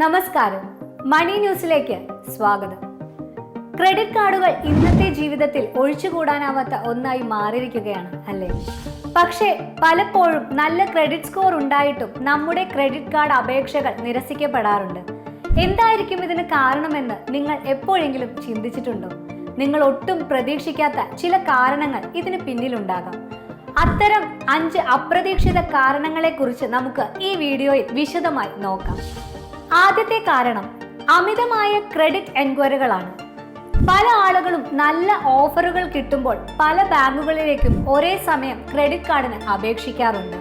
നമസ്കാരം, മണി ന്യൂസിലേക്ക് സ്വാഗതം. ക്രെഡിറ്റ് കാർഡുകൾ ഇന്നത്തെ ജീവിതത്തിൽ ഒഴിച്ചുകൂടാനാവാത്ത ഒന്നായി മാറിയിരിക്കുകയാണ് അല്ലേ? പക്ഷേ പലപ്പോഴും നല്ല ക്രെഡിറ്റ് സ്കോർ ഉണ്ടായിട്ടും നമ്മുടെ ക്രെഡിറ്റ് കാർഡ് അപേക്ഷകൾ നിരസിക്കപ്പെടാറുണ്ട്. എന്തായിരിക്കും ഇതിന് കാരണമെന്ന് നിങ്ങൾ എപ്പോഴെങ്കിലും ചിന്തിച്ചിട്ടുണ്ടോ? നിങ്ങൾ ഒട്ടും പ്രതീക്ഷിക്കാത്ത ചില കാരണങ്ങൾ ഇതിന് പിന്നിലുണ്ടാകാം. അത്തരം 5 അപ്രതീക്ഷിത കാരണങ്ങളെക്കുറിച്ച് നമുക്ക് ഈ വീഡിയോയിൽ വിശദമായി നോക്കാം. ആദ്യത്തെ കാരണം അമിതമായ ക്രെഡിറ്റ് എൻക്വയറികളാണ്. പല ആളുകളും നല്ല ഓഫറുകൾ കിട്ടുമ്പോൾ പല ബാങ്കുകളിലേക്കും ഒരേ സമയം ക്രെഡിറ്റ് കാർഡിന് അപേക്ഷിക്കാറുണ്ട്.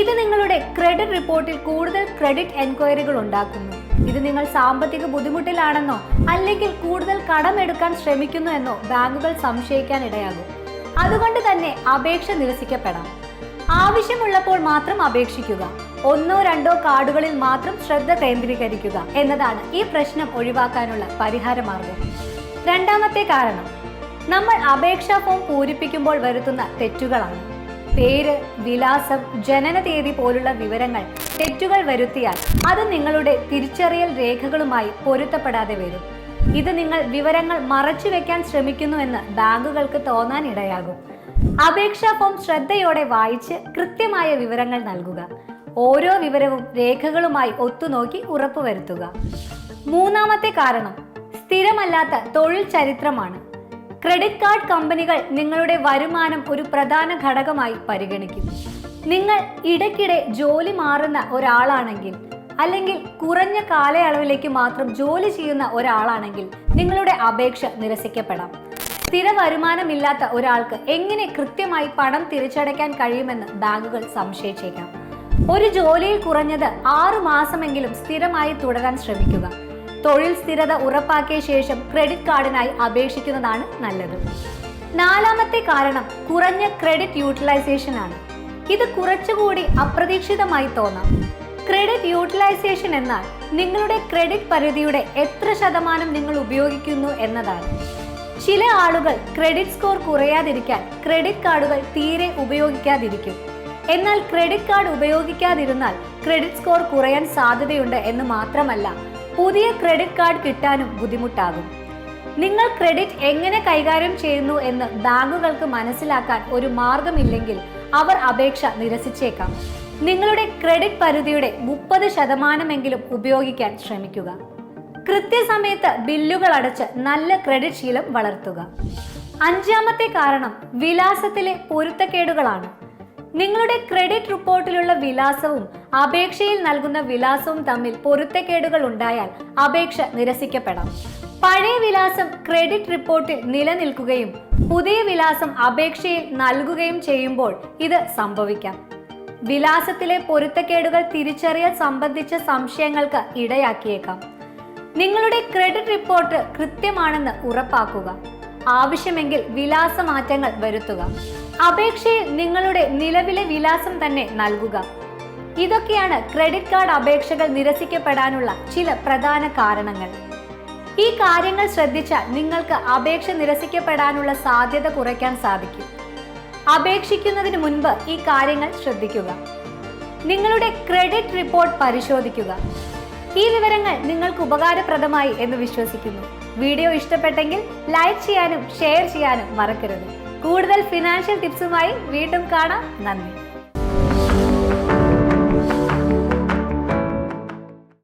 ഇത് നിങ്ങളുടെ ക്രെഡിറ്റ് റിപ്പോർട്ടിൽ കൂടുതൽ ക്രെഡിറ്റ് എൻക്വയറികൾ ഉണ്ടാക്കുന്നു. ഇത് നിങ്ങൾ സാമ്പത്തിക ബുദ്ധിമുട്ടിലാണെന്നോ അല്ലെങ്കിൽ കൂടുതൽ കടമെടുക്കാൻ ശ്രമിക്കുന്നു എന്നോ ബാങ്കുകൾ സംശയിക്കാൻ ഇടയാകും. അതുകൊണ്ട് തന്നെ അപേക്ഷ നിരസിക്കപ്പെടാം. ആവശ്യമുള്ളപ്പോൾ മാത്രം അപേക്ഷിക്കുക. 1-2 കാർഡുകളിൽ മാത്രം ശ്രദ്ധ കേന്ദ്രീകരിക്കുക എന്നതാണ് ഈ പ്രശ്നം ഒഴിവാക്കാനുള്ള പരിഹാരമാർഗം. രണ്ടാമത്തെ കാരണം നമ്മൾ അപേക്ഷാ ഫോം പൂരിപ്പിക്കുമ്പോൾ വരുത്തുന്ന തെറ്റുകളാണ്. പേര്, വിലാസം, ജനന തീയതി പോലുള്ള വിവരങ്ങൾ തെറ്റുകൾ വരുത്തിയാൽ അത് നിങ്ങളുടെ തിരിച്ചറിയൽ രേഖകളുമായി പൊരുത്തപ്പെടാതെ വരും. ഇത് നിങ്ങൾ വിവരങ്ങൾ മറച്ചു വെക്കാൻ ശ്രമിക്കുന്നുവെന്ന് ബാങ്കുകൾക്ക് തോന്നാൻ ഇടയാകും. അപേക്ഷാ ഫോം ശ്രദ്ധയോടെ വായിച്ച് കൃത്യമായ വിവരങ്ങൾ നൽകുക. ഓരോ വിവരവും രേഖകളുമായി ഒത്തുനോക്കി ഉറപ്പുവരുത്തുക. മൂന്നാമത്തെ കാരണം സ്ഥിരമല്ലാത്ത തൊഴിൽ ചരിത്രമാണ്. ക്രെഡിറ്റ് കാർഡ് കമ്പനികൾ നിങ്ങളുടെ വരുമാനം ഒരു പ്രധാന ഘടകമായി പരിഗണിക്കും. നിങ്ങൾ ഇടയ്ക്കിടെ ജോലി മാറുന്ന ഒരാളാണെങ്കിൽ അല്ലെങ്കിൽ കുറഞ്ഞ കാലയളവിലേക്ക് മാത്രം ജോലി ചെയ്യുന്ന ഒരാളാണെങ്കിൽ നിങ്ങളുടെ അപേക്ഷ നിരസിക്കപ്പെടാം. സ്ഥിര വരുമാനമില്ലാത്ത ഒരാൾക്ക് എങ്ങനെ കൃത്യമായി പണം തിരിച്ചടയ്ക്കാൻ കഴിയുമെന്ന് ബാങ്കുകൾ സംശയിച്ചേക്കാം. ഒരു ജോലിയിൽ കുറഞ്ഞത് 6 മാസമെങ്കിലും സ്ഥിരമായി തുടരാൻ ശ്രമിക്കുക. തൊഴിൽ സ്ഥിരത ഉറപ്പാക്കിയ ശേഷം ക്രെഡിറ്റ് കാർഡിനായി അപേക്ഷിക്കുന്നതാണ് നല്ലത്. നാലാമത്തെ കാരണം കുറഞ്ഞ ക്രെഡിറ്റ് യൂട്ടിലൈസേഷൻ ആണ്. ഇത് കുറച്ചുകൂടി അപ്രതീക്ഷിതമായി തോന്നാം. ക്രെഡിറ്റ് യൂട്ടിലൈസേഷൻ എന്നാൽ നിങ്ങളുടെ ക്രെഡിറ്റ് പരിധിയുടെ എത്ര ശതമാനം നിങ്ങൾ ഉപയോഗിക്കുന്നു എന്നതാണ്. ചില ആളുകൾ ക്രെഡിറ്റ് സ്കോർ കുറയാതിരിക്കാൻ ക്രെഡിറ്റ് കാർഡുകൾ തീരെ ഉപയോഗിക്കാതിരിക്കും. എന്നാൽ ക്രെഡിറ്റ് കാർഡ് ഉപയോഗിക്കാതിരുന്നാൽ ക്രെഡിറ്റ് സ്കോർ കുറയാൻ സാധ്യതയുണ്ട് എന്ന് മാത്രമല്ല, പുതിയ ക്രെഡിറ്റ് കാർഡ് കിട്ടാനും ബുദ്ധിമുട്ടാകും. നിങ്ങൾ ക്രെഡിറ്റ് എങ്ങനെ കൈകാര്യം ചെയ്യുന്നു എന്ന് ബാങ്കുകൾക്ക് മനസ്സിലാക്കാൻ ഒരു മാർഗമില്ലെങ്കിൽ അവർ അപേക്ഷ നിരസിച്ചേക്കാം. നിങ്ങളുടെ ക്രെഡിറ്റ് പരിധിയുടെ 30% ഉപയോഗിക്കാൻ ശ്രമിക്കുക. കൃത്യസമയത്ത് ബില്ലുകൾ അടച്ച് നല്ല ക്രെഡിറ്റ് ശീലം വളർത്തുക. അഞ്ചാമത്തെ കാരണം വിലാസത്തിലെ പൊരുത്തക്കേടുകളാണ്. നിങ്ങളുടെ ക്രെഡിറ്റ് റിപ്പോർട്ടിലുള്ള വിലാസവും അപേക്ഷയിൽ നൽകുന്ന വിലാസവും തമ്മിൽ പൊരുത്തക്കേടുകൾ ഉണ്ടായാൽ അപേക്ഷ നിരസിക്കപ്പെടാം. പഴയ വിലാസം ക്രെഡിറ്റ് റിപ്പോർട്ടിൽ നിലനിൽക്കുകയും പുതിയ വിലാസം അപേക്ഷയിൽ നൽകുകയും ചെയ്യുമ്പോൾ ഇത് സംഭവിക്കാം. വിലാസത്തിലെ പൊരുത്തക്കേടുകൾ തിരിച്ചറിയൽ സംബന്ധിച്ച സംശയങ്ങൾക്ക് ഇടയാക്കിയേക്കാം. നിങ്ങളുടെ ക്രെഡിറ്റ് റിപ്പോർട്ട് കൃത്യമാണെന്ന് ഉറപ്പാക്കുക. ആവശ്യമെങ്കിൽ വിലാസ മാറ്റങ്ങൾ വരുത്തുക. അപേക്ഷയിൽ നിങ്ങളുടെ നിലവിലെ വിലാസം തന്നെ നൽകുക. ഇതൊക്കെയാണ് ക്രെഡിറ്റ് കാർഡ് അപേക്ഷകൾ നിരസിക്കപ്പെടാനുള്ള ചില പ്രധാന കാരണങ്ങൾ. ഈ കാര്യങ്ങൾ ശ്രദ്ധിച്ചാൽ നിങ്ങൾക്ക് അപേക്ഷ നിരസിക്കപ്പെടാനുള്ള സാധ്യത കുറയ്ക്കാൻ സാധിക്കും. അപേക്ഷിക്കുന്നതിന് മുൻപ് ഈ കാര്യങ്ങൾ ശ്രദ്ധിക്കുക. നിങ്ങളുടെ ക്രെഡിറ്റ് റിപ്പോർട്ട് പരിശോധിക്കുക. ഈ വിവരങ്ങൾ നിങ്ങൾക്ക് ഉപകാരപ്രദമായി എന്ന് വിശ്വസിക്കുന്നു. വീഡിയോ ഇഷ്ടപ്പെട്ടെങ്കിൽ ലൈക്ക് ചെയ്യാനും ഷെയർ ചെയ്യാനും മറക്കരുത്. കൂടുതൽ ഫിനാൻഷ്യൽ ടിപ്സുമായി വീണ്ടും കാണാം. നന്ദി.